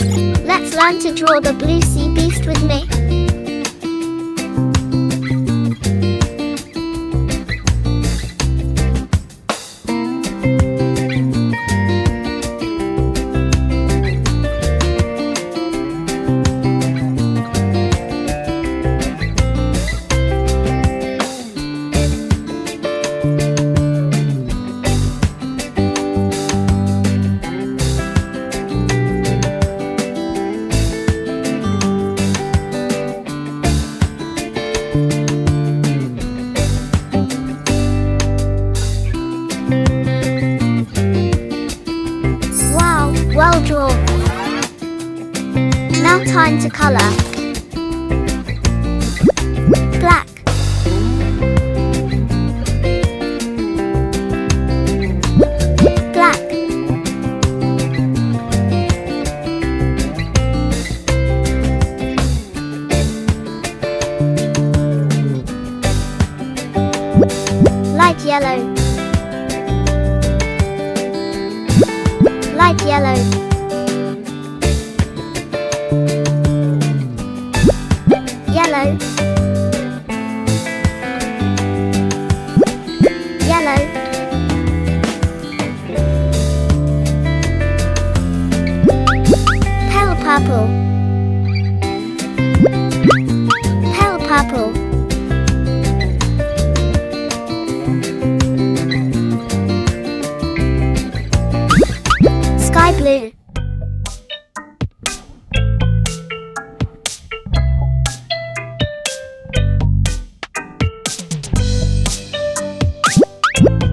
Let's learn to draw the blue sea beast with me. Wow, well drawn. Now time to color. Black. Black. Light yellow. Light yellow. Yellow. Yellow. Pale purple. Pale purple. Sky blue.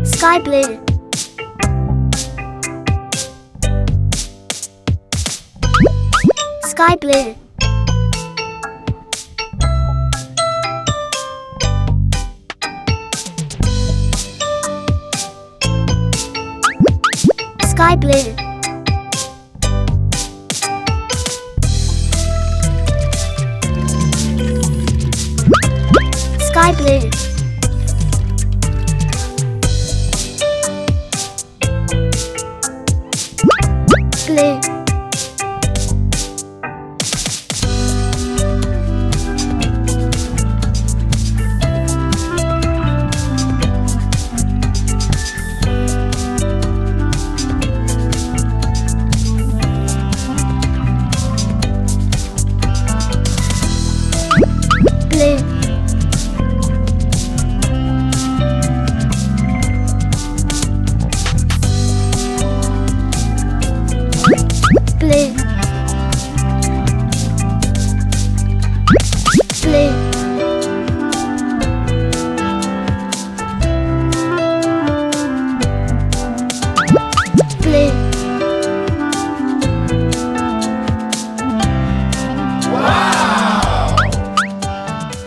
Sky blue. Sky blue. Sky blue. Sky blue. Blue.